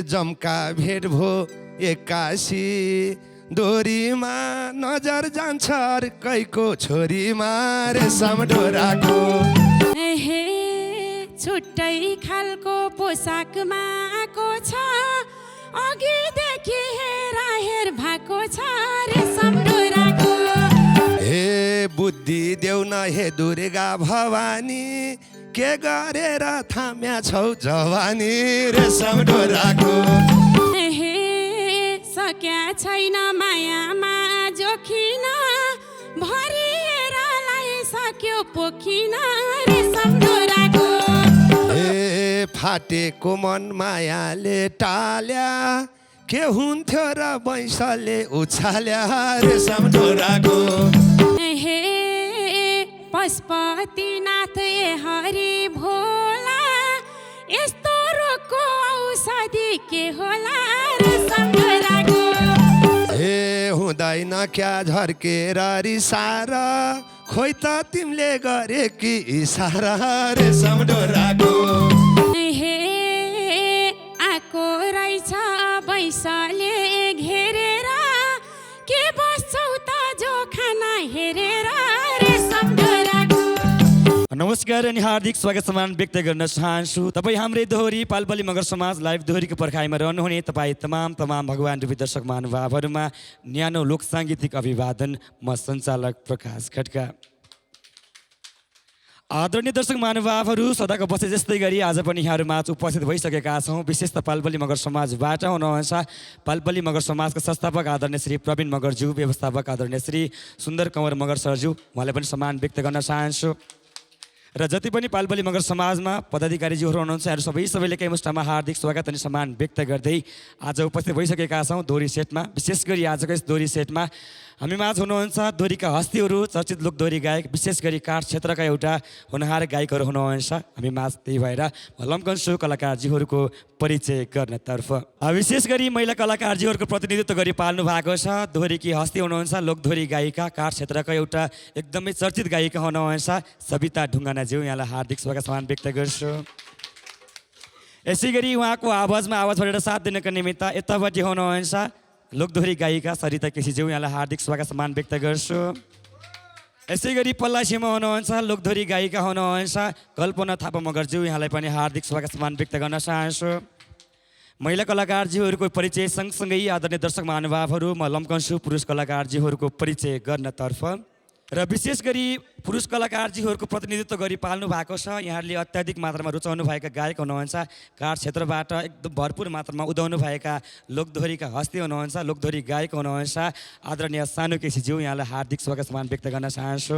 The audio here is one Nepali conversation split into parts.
जमका भेट भो एक्कासी दोरीमा नजर जान्छ अर्कैको छोरीमा रेशम डोराको। हे छुट्टै खालको पोसाकमा आएको छ अघिदेखि हेर भएको छ रेशम डोराको। हे बुद्धि देऊ न हे दुर्गा भवानी के गरेर थाम्या छौ जवानी रेशम डोराको। हे सक्या छैन मायामा जोखिन भरिएर लगाइसक्यो पोखिन रेशम डोराको। ए फाटेको मन मायाले टाल्या के हुन्थ्यो र बैंसले उछाल्या रेशम डोराको। हे पशुपतिनाथ हरि भोला यस्तो रोगको औषधि के होला रेशम डोराको। ए हुँदैन क्या झर्केर रिसार खोइ त तिमीले गरे कि इसारा रेशम डोराको। हे आको रहेछ बैसले घेरेर के बस्छौ त जो खाना हेरेर रेशम डोराको। नमस्कार अनि हार्दिक स्वागत सम्मान व्यक्त गर्न चाहन्छु। तपाईँ हाम्रै दोहोरी पालपाली मगर समाज लाइभ दोहोरीको पर्खाइमा रहनुहुने तपाईँ तमाम भगवान रूपी दर्शक महानुभावहरूमा न्यानो लोक साङ्गीतिक अभिवादन। म सञ्चालक प्रकाश खड्का। आदरणीय दर्शक महानुभावहरू, सदाको बसे जस्तै गरी आज पनि यहाँहरूमाझ उपस्थित भइसकेका छौँ। विशेष त पालपाली मगर समाजबाट हुनुहुन्छ पालपाली मगर समाजका संस्थापक आदरणीय श्री प्रवीण मगरज्यू, व्यवस्थापक आदरणीय श्री सुन्दर कंवर मगर सरज्यू, उहाँले पनि सम्मान व्यक्त गर्न चाहन्छु। र जति पनि पालपाली मगर समाजमा पदाधिकारीज्यूहरू हुनुहुन्छ यहाँहरू सबैले कैमुष्टमा हार्दिक स्वागत अनि सम्मान व्यक्त गर्दै आज उपस्थित भइसकेका छौँ दोहोरी सेटमा। विशेष गरी आजको यस दोहोरी सेटमा हामीमाझ हुनुहुन्छ दोहोरीका हस्तीहरू, चर्चित लोक दोहोरी गायक, विशेष गरी काठ क्षेत्रका एउटा होनहार गायकहरू हुनुहुन्छ हामीमाझ। त्यही भएर लम्कन्सु कलाकारजीहरूको परिचय गर्नतर्फ विशेष गरी महिला कलाकारजीहरूको प्रतिनिधित्व गरी पाल्नु भएको छ। दोहोरीकी हस्ती हुनुहुन्छ लोक दोहोरी गायिका, काठ क्षेत्रका एउटा एकदमै चर्चित गायिका हुनुहुन्छ सविता ढुङ्गानाज्यू, यहाँलाई हार्दिक स्वागत सम्मान व्यक्त गर्छु। यसै गरी उहाँको आवाजमा आवाज भरेर साथ दिनको निमित्त यतापट्टि हुनुहुन्छ लोक दोहोरी गायिका सरिता केसीज्यू, यहाँलाई हार्दिक स्वागत सम्मान व्यक्त गर्छु। यसै गरी पल्ला छेउमा हुनुहुन्छ लोक दोहोरी गायिका हुनुहुन्छ कल्पना थापा मगरज्यू, यहाँलाई पनि हार्दिक स्वागत सम्मान व्यक्त गर्न चाहन्छु। महिला कलाकारजीहरूको परिचय सँगसँगै आदरणीय दर्शक महानुभावहरू, म लम्कन्सु पुरुष कलाकारजीहरूको परिचय गर्नतर्फ र विशेष गरी पुरुष कलाकारजीहरूको प्रतिनिधित्व गरी पाल्नु भएको छ। यहाँहरूले अत्याधिक मात्रामा रुचाउनु भएका गायक हुनुहुन्छ, काठ क्षेत्रबाट एकदम भरपुर मात्रामा उदाउनु भएका लोक दोहोरीका हस्ती हुनुहुन्छ, लोक दोहोरी गायक हुनुहुन्छ आदरणीय सानु केसीज्यू, यहाँलाई हार्दिक स्वागत सम्मान व्यक्त गर्न चाहन्छु।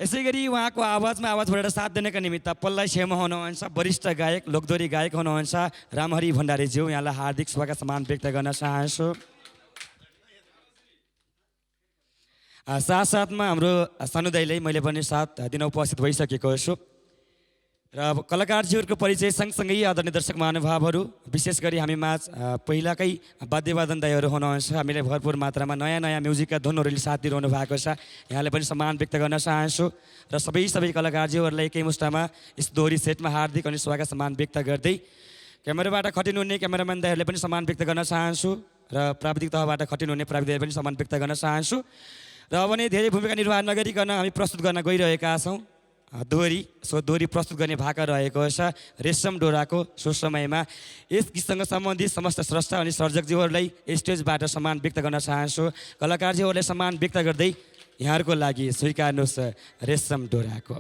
यसै गरी उहाँको आवाजमा आवाज भरेर साथ दिनको निमित्त पल्ला छेउमा हुनुहुन्छ वरिष्ठ गायक लोक दोहोरी गायक हुनुहुन्छ रामहरि भण्डारीज्यू, यहाँलाई हार्दिक स्वागत सम्मान व्यक्त गर्न चाहन्छु। साथसाथमा हाम्रो सानु दाइले मैले पनि साथ दिन उपस्थित भइसकेको छु र कलाकारजीहरूको परिचय सँगसँगै आदरणीय दर्शक महानुभावहरू, विशेष गरी हामीमाझ पहिलाकै वाद्यवादन दाइहरू हुनुहुन्छ। हामीलाई भरपुर मात्रामा नयाँ नयाँ म्युजिकका धुनहरूले साथ दिइरहनु भएको छ, यहाँले पनि सम्मान व्यक्त गर्न चाहन्छु। र सबै कलाकारजीहरूलाई एकैमुष्टमा यस दोहोरी सेटमा हार्दिक अनि स्वागत सम्मान व्यक्त गर्दै क्यामेराबाट खटिनुहुने क्यामेराम्यान दाइहरूले पनि सम्मान व्यक्त गर्न चाहन्छु र प्राविधिक तहबाट खटिनुहुने प्राविधिकलाई पनि सम्मान व्यक्त गर्न चाहन्छु। र अब नै धेरै भूमिका निर्वाह नगरिकन हामी प्रस्तुत गर्न गइरहेका छौँ दोहोरी। दोहोरी प्रस्तुत गर्ने भाका रहेको छ रेशम डोराको। सो समयमा यस गीतसँग सम्बन्धित समस्त स्रष्टा अनि सर्जकज्यूहरूलाई स्टेजबाट सम्मान व्यक्त गर्न चाहन्छु। कलाकारज्यूहरूलाई सम्मान व्यक्त गर्दै यहाँहरूको लागि स्वीकार्नुहोस् रेशम डोराको।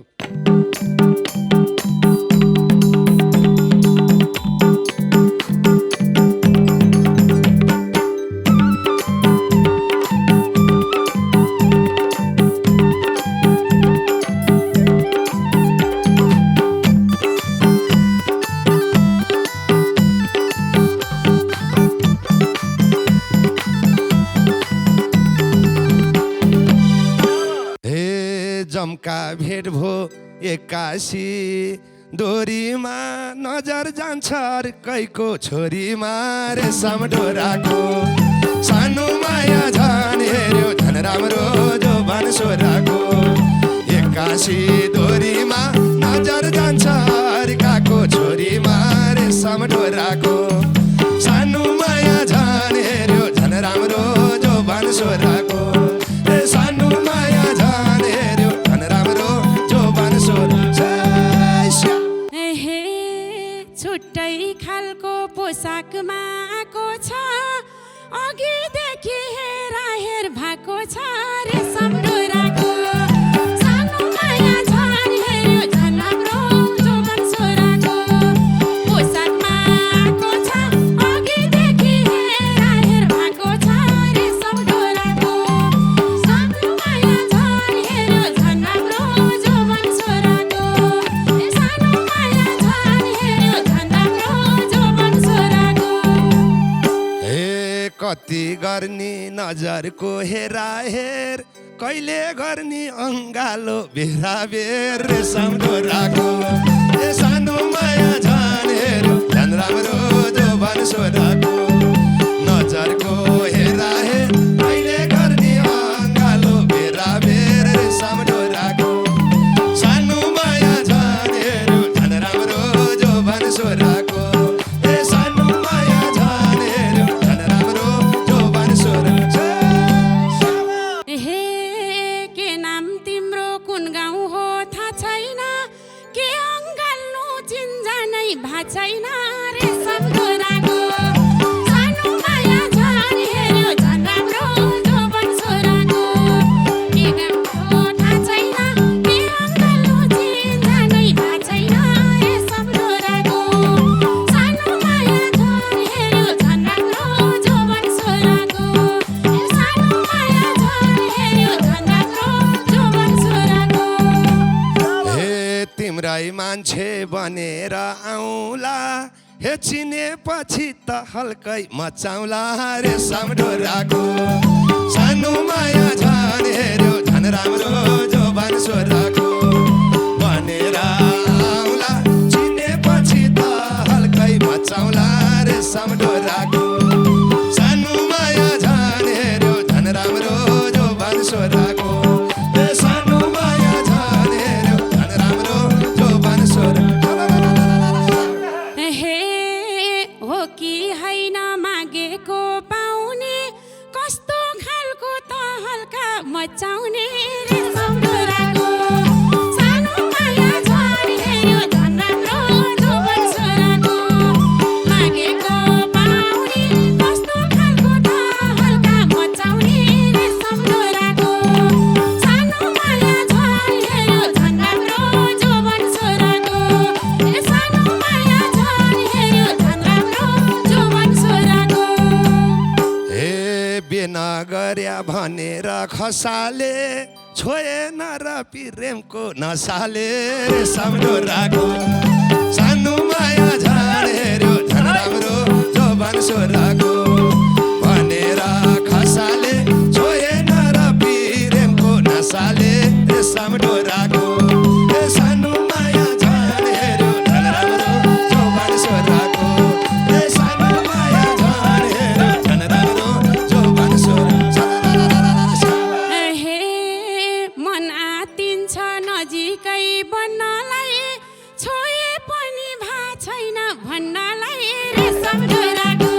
जमका भेट भो एक्कासी दोरीमा नजर जान्छ अर्कैको छोरीमा रेशम डोराको। सानो माया झन् हेऱ्यो झन् राम्रो जो छोराको। एक्कासी दोरीमा नजर जान्छ अर्काको छोरीमा रेशम डोराको। सानो माया झन् हेऱ्यो झन् राम्रो जोबान छोराको ए सानो माया झन् हेऱ्यो झन् राम्रो जोबान छोरा हे छुट्टै खालको पोसाकमा आएको छ अघिदेखि हेर भएको छ रे सम्डोराको सानो माया झन् हेऱ्यो झन् राम्रो जोबन छोराको पोसाकमा आएको छ अघिदेखि हेर भएको छ रे सम्डोराको सानो माया झन् हेऱ्यो झन् राम्रो जोबन छोराको सानो माया झन् हेऱ्यो झन् राम्रो जोबन छोराको ए कति गर्ने नजरको हेराहेर कहिले गर्ने अङ्गालो बेराबेर रे सम्डोराको ए सानो माया झन् हेऱ्यो झन् राम्रो जोबान छोराको नजरको हेराहेर कहिले गर्ने अङ्गालो बेराबेर रे सम्डोराको सानो माया झन् हेऱ्यो झन् राम्रो जोबान छोराको ए सानो माया झन् हेऱ्यो झन् राम्रो जोबान छोराको हे के नाम तिम्रो कुन गाउँ हो थाहा छैन के अङ्गाल्नु चिन्जानै भा छैन रे सम्डोराको सानो माया झन् हेऱ्यो झन् राम्रो जोबन छोराको के गाउँ हो थाहा छैन के अङ्गाल्नु चिन्जानै भा छैन रे सम्डोराको सानो माया झन् हेऱ्यो झन् राम्रो जोबन छोराको सानो माया झन् हेऱ्यो झन् राम्रो जोबन छोराको हे तिम्रै मान्छे बनेर आउँला हे चिनेपछि त हल्कै मचाउला रे सम्डोराको सानो माया झन् हेऱ्यो झन् राम्रो जोबान छोराको बनेर आउँला चिनेपछि त हल्कै मचाउला रे सम्डोराको सानो माया झन् हेऱ्यो झन् राम्रो जोबान छोराको ए सानो माया झन् हेऱ्यो झन् राम्रो जोबान छोराको हे हो कि होइन मागेको पाउने कस्तो खालको त हल्का मचाउने रे सम्डोराको सानो माया झन् हेऱ्यो झन् राम्रो जोबन छोराको मागेको पाउने कस्तो खालको त हल्का मचाउने रे सम्डोराको सानो माया झन् हेऱ्यो झन् राम्रो जोबन छोराको सानो माया झन् हेऱ्यो झन् राम्रो जोबन छोराको हे बेनगर्या भनेर खसाले छोएन र प्रेमको नसाले रे सम्डोराको सानो माया झन् हेऱ्यो झन् राम्रो जोबान छोराको भनेर खसाले छोएन र प्रेमको नसाले रे सम्डोराको ए सानो माया झन् हेऱ्यो झन् राम्रो जोबान छोराको ए सानो माया झन् हेऱ्यो झन् राम्रो जोबान छोराको हे मन आतिन्छ नजिकै बन्नलाई छोए पनि भा छैन भन्नलाई रे सम्डोराको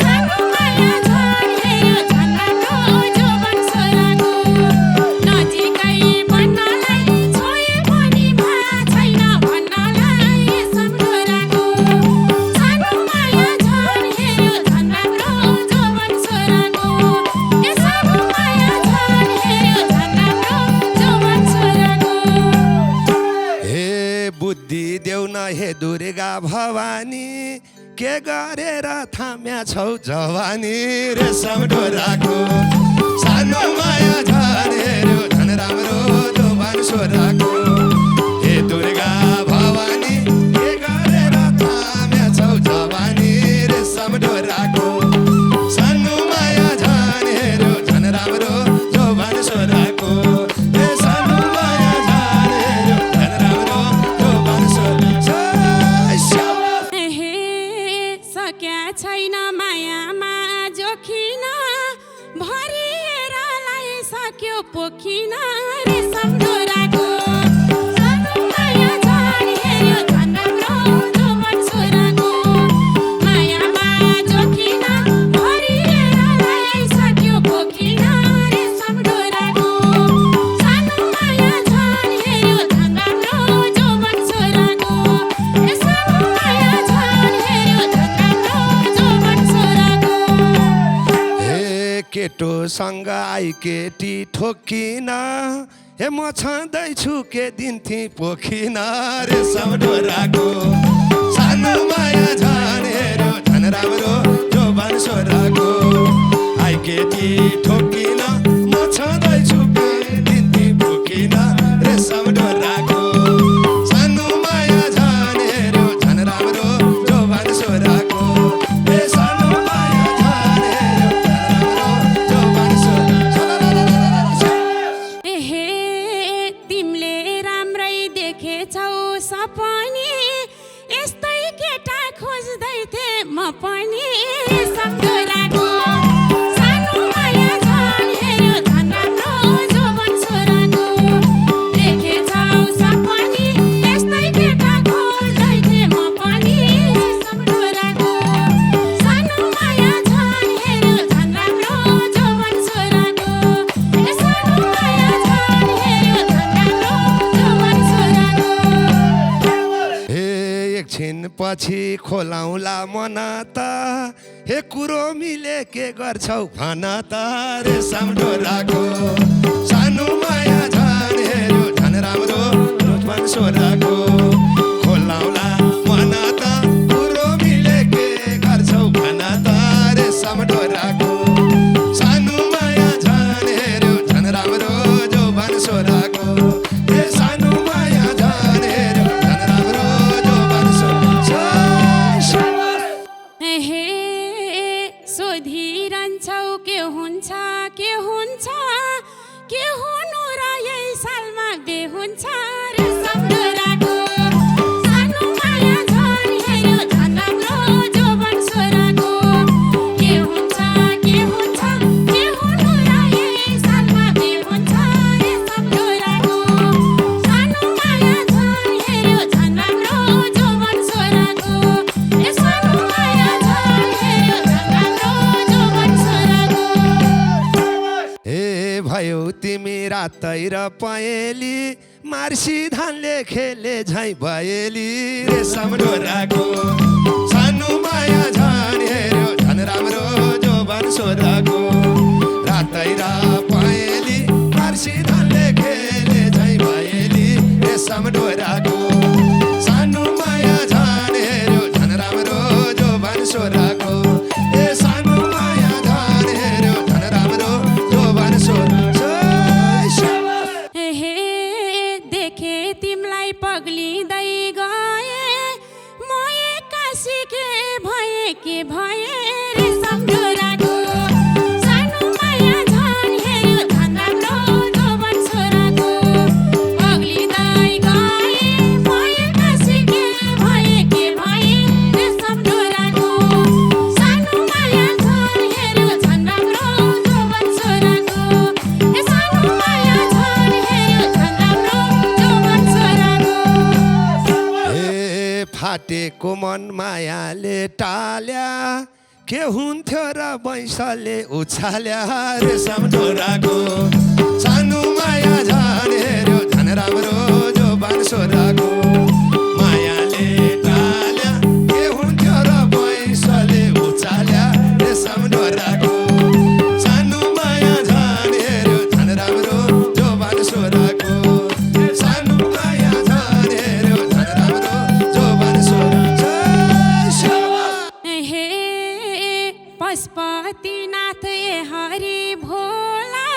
सानो माया झन् हेऱ्यो झन् राम्रो जोबन छोराको नजिकै बन्नलाई छोए पनि भा छैन भन्नलाई रे सम्डोराको सानो माया झन् हेऱ्यो झन् राम्रो जोबन छोराको ए सानो माया झन् हेऱ्यो झन् राम्रो जोबन छोराको हे बुद्धि देऊ न हे दुर्गा भवानी के गरेर थाम्या छौ जवानी रे सम्डोराको सानो माया झन् हेऱ्यो झन् राम्रो जोबान छोराको हे दुर्गा भवानी के गरेर थाम्या छौ जवानी रे सम्डोराको सानो माया झन् हेऱ्यो झन् राम्रो जोबान छोराको हे सानो माया झन् हेऱ्यो झन् राम्रो जोबान छोराको हे सक्या छैन मायामा जोखिन भरिएर लगाइसक्यो पोखिन रे सम्डोराको सानो माया झन् हेऱ्यो झन् राम्रो जोबन छोराको मायामा केटोसँग आई केटी ठोकिन हे म छँदैछु के दिन्थे पोखिन रेशम डोराको सानो माया झन् हेऱ्यो झन् राम्रो जोबान छोराको आई केटी ठोकिन म छँदैछु के दिन्थे पोखिन रेशम डोराको सानो माया झन् हेऱ्यो झन् राम्रो जोबान छोराको सानो माया झन् हेऱ्यो झन् राम्रो जोबान छोराको एहे तिमीले राम्रै देखेछौ सपनी यस्तै केटा खोज्दै थिए म पनि सम्झोराको सानो माया झन् हेऱ्यो झन् राम्रो जोबन छोराको देखेछौ सपनी यस्तै केटा खोज्दै थिए म पनि सम्झोराको सानो माया झन् हेऱ्यो झन् राम्रो जोबन छोराको सानो माया झन् हेऱ्यो झन् राम्रो जोबन छोराको हे एकछिन पछि खोलाउला मन त हे कुरो मिले के गर्छौ भन त रेशम डोराको सानो माया झन् हेऱ्यो झन् राम्रो रोजमान छोराको खोलाउला मन त कुरो मिले के गर्छौ भन त रेशम डोराको सानो माया झन् हेऱ्यो झन् राम्रो जोबान छोराको हे सानो माया झन् हेऱ्यो झन् राम्रो जोबान छोराको एहे सोधिरहन्छौ के हुन्छ के हुन्छ के हुनु र यही सालमा बे हुन्छ रे सम्झोराको सानो माया झन् हेऱ्यो झन् राम्रो जोबन छोराको के हुन्छ के हुनु र यही सालमा बे हुन्छ रे सम्झोराको सानो माया झन् हेऱ्यो झन् राम्रो जोबन छोराको सानो माया झन् हेऱ्यो झन् राम्रो जोबन छोराको हे भयो तिमी रातै र पहेँली मार्सी धानले खेले झैँ भएली रेशम डोराको सानो माया झन् हेऱ्यो झन् राम्रो जोबान छोराको रातै र पहेँली मार्सी धानले खेले झैँ भएली रेशम डोराको सानो माया झन् हेऱ्यो झन् राम्रो जोबान छोराको ए सानो माया झन् हेऱ्यो झन् राम्रो जोबान छोराको हे देखे तिमीलाई पग्लिँदै गए म एक्कासी के भए रे सम्झोराको सानो माया झन् हेऱ्यो झन् राम्रो जोबन छोराको पग्लिँदै गए म एक्कासी के भए रे सम्झोराको सानो माया झन् हेऱ्यो झन् राम्रो जोबन छोराको सानो माया झन् हेऱ्यो झन् राम्रो जोबन छोराको ए फाटेको मन मायाले टाल्या के हुन्थ्यो र बैसले उछाल्या रेशम डोराको सानो माया झन् हेऱ्यो झन् राम्रो जोबान छोराको मायाले टाल्या के हुन्थ्यो र बैसले उछाल्या रेशम डोराको सानो माया झन् हेऱ्यो झन् राम्रो जोबान छोराको सानो माया झन् हेऱ्यो झन् राम्रो जोबान छोराको हे पशुपतिनाथ हरि भोला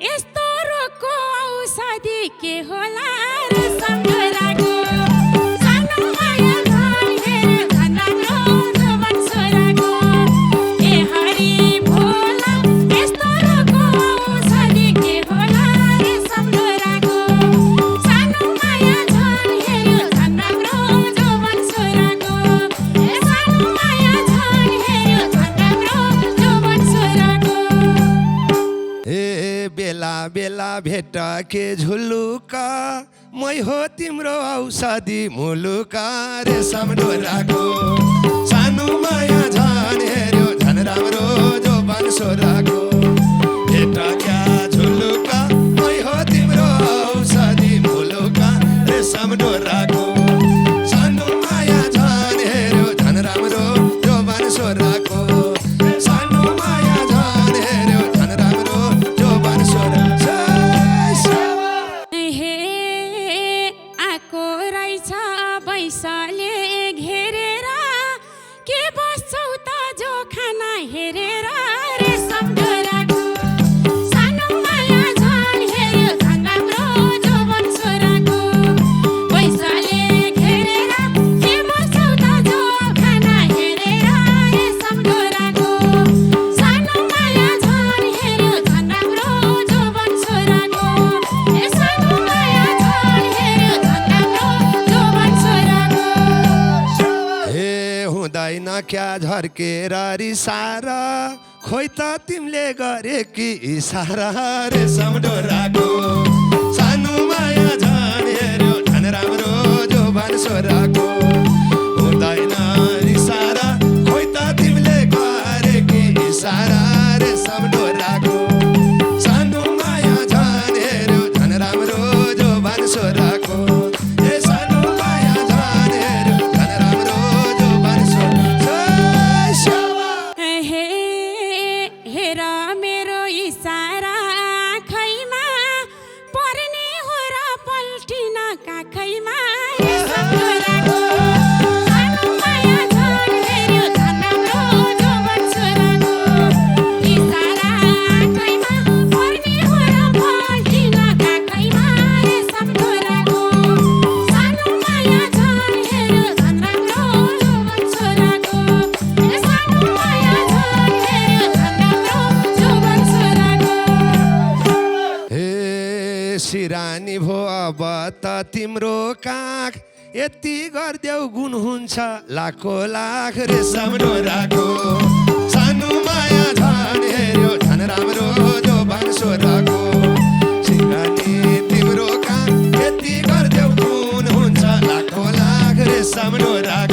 यस्तो रोगको औषधि के होला रे सम्झोराको सानो माया झन् हेऱ्यो झन् राम्रो जोबन छोराको ए हरि भोला यस्तो रोगको औषधि के होला रे सम्झोराको सानो माया झन् हेऱ्यो झन् राम्रो जोबन छोराको सानो माया झन् हेऱ्यो झन् राम्रो जोबन छोराको ए बेला बेला भेट के झुलुका मै हो तिम्रो औषधि मुलुका रेशम डोराको सानो माया झन् हेऱ्यो झन् राम्रो जोबान छोराको भेट क्या झुलुका मै हो तिम्रो औषधि मुलुका रेशम डोराको सानो माया झन् हेऱ्यो झन् राम्रो जोबान छोराको सानो माया झन् हेऱ्यो क्या झर्केर रिसारा खोइ त तिमीले गरे कि इसारा रेशम डोराको सानो माया झन् हेऱ्यो झन् राम्रो जोबान छोराको हुँदैन रिसारा खोइ त तिमीले गरे कि इसारा रेशम डोराको सानो माया झन् हेऱ्यो झन् राम्रो जोबान छोराको ए सानो माया झन् हेऱ्यो झन् राम्रो जोबान छोराको हे हेर मेरो इसारा आँखैमा पर्ने हो र पल्टिन काखैमा रेशम डोराको सानो माया झन् हेऱ्यो झन् राम्रो जोबन छोराको इसारा आँखैमा पर्ने हो र पल्टिन काखैमा रेशम डोराको सानो माया झन् हेऱ्यो झन् राम्रो जोबन छोराको सानो माया झन् हेऱ्यो झन् राम्रो जोबन छोराको हे सिरानी भो अब त तिम्रो काख यति गरिदेऊ गुण हुन्छ लाखो लाख रेशम डोराको सानो माया झन् हेऱ्यो झन् राम्रो जोबान छोराको सिरानी तिम्रो काख यति गरिदेऊ गुण हुन्छ लाखो लाख रेशम डोराको